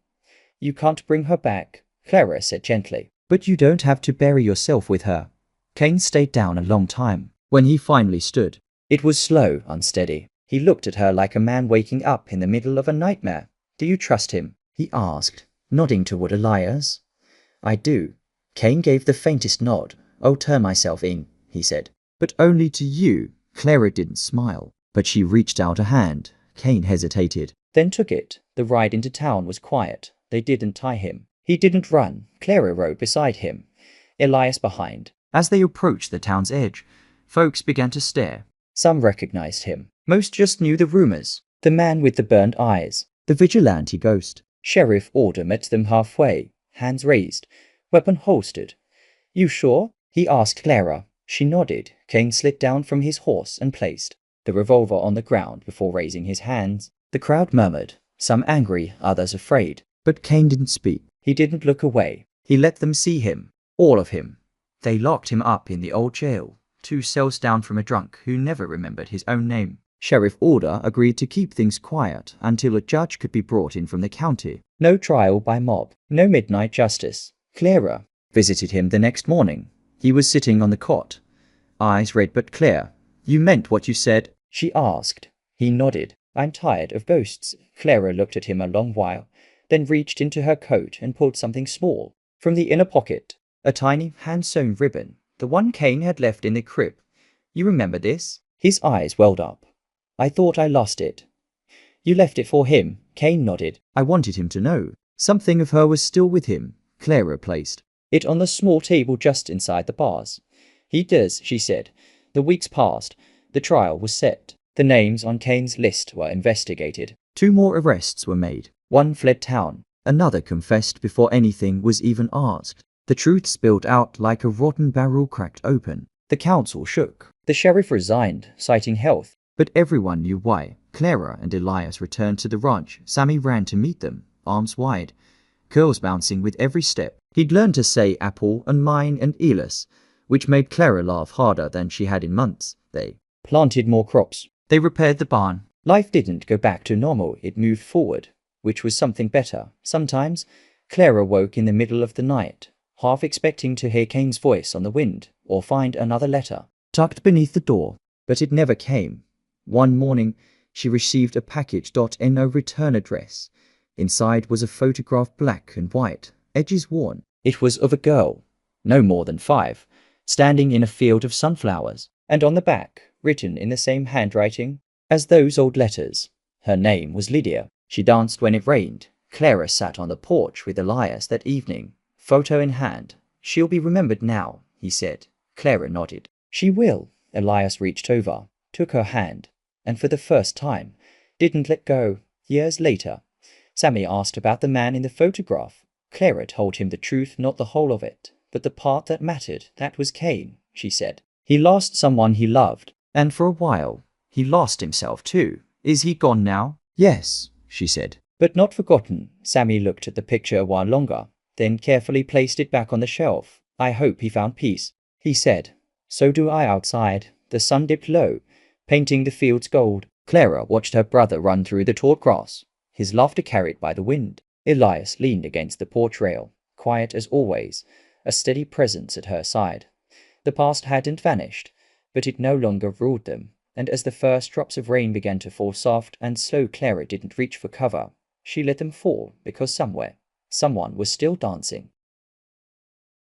You can't bring her back, Clara said gently. But you don't have to bury yourself with her. Kane stayed down a long time. When he finally stood, it was slow, unsteady. He looked at her like a man waking up in the middle of a nightmare. Do you trust him? He asked, nodding toward Elias. I do. Kane gave the faintest nod. I'll turn myself in, he said. But only to you. Clara didn't smile, but she reached out a hand. Kane hesitated, then took it. The ride into town was quiet. They didn't tie him. He didn't run. Clara rode beside him, Elias behind. As they approached the town's edge, folks began to stare. Some recognized him. Most just knew the rumors. The man with the burned eyes. The vigilante ghost. Sheriff Order met them halfway, hands raised, weapon holstered. You sure? He asked Clara. She nodded. Kane slid down from his horse and placed the revolver on the ground before raising his hands. The crowd murmured, some angry, others afraid. But Kane didn't speak. He didn't look away. He let them see him. All of him. They locked him up in the old jail, 2 cells down from a drunk who never remembered his own name. Sheriff Order agreed to keep things quiet until a judge could be brought in from the county. No trial by mob. No midnight justice. Clara visited him the next morning. He was sitting on the cot, eyes red but clear. You meant what you said? She asked. He nodded. I'm tired of ghosts. Clara looked at him a long while, then reached into her coat and pulled something small from the inner pocket. A tiny hand-sewn ribbon, the one Kane had left in the crib. You remember this? His eyes welled up. I thought I lost it. You left it for him? Kane nodded. I wanted him to know. Something of her was still with him. Clara placed it on the small table just inside the bars. He does, she said. The weeks passed. The trial was set. The names on Kane's list were investigated. 2 more arrests were made. 1 fled town. Another confessed before anything was even asked. The truth spilled out like a rotten barrel cracked open. The council shook. The sheriff resigned, citing health. But everyone knew why. Clara and Elias returned to the ranch. Sammy ran to meet them, arms wide, curls bouncing with every step. He'd learned to say apple and mine and Elis, which made Clara laugh harder than she had in months. They planted more crops. They repaired the barn. Life didn't go back to normal. It moved forward, which was something better. Sometimes, Clara woke in the middle of the night, half expecting to hear Kane's voice on the wind or find another letter tucked beneath the door. But it never came. One morning, she received a package. No return address. Inside was a photograph, black and white, edges worn. It was of a girl, no more than 5, standing in a field of sunflowers, and on the back, written in the same handwriting as those old letters, her name was Lydia. She danced when it rained. Clara sat on the porch with Elias that evening, photo in hand. She'll be remembered now, he said. Clara nodded. She will. Elias reached over, took her hand, and for the first time, didn't let go. Years later, Sammy asked about the man in the photograph. Clara told him the truth, not the whole of it, but the part that mattered. That was Kane, she said. He lost someone he loved, and for a while, he lost himself too. Is he gone now? Yes, she said. But not forgotten. Sammy looked at the picture a while longer, then carefully placed it back on the shelf. I hope he found peace, he said. So do I outside. The sun dipped low, painting the fields gold. Clara watched her brother run through the tall grass, his laughter carried by the wind. Elias leaned against the porch rail, quiet as always, a steady presence at her side. The past hadn't vanished, but it no longer ruled them, and as the first drops of rain began to fall soft and slow, Clara didn't reach for cover. She let them fall because somewhere, someone was still dancing.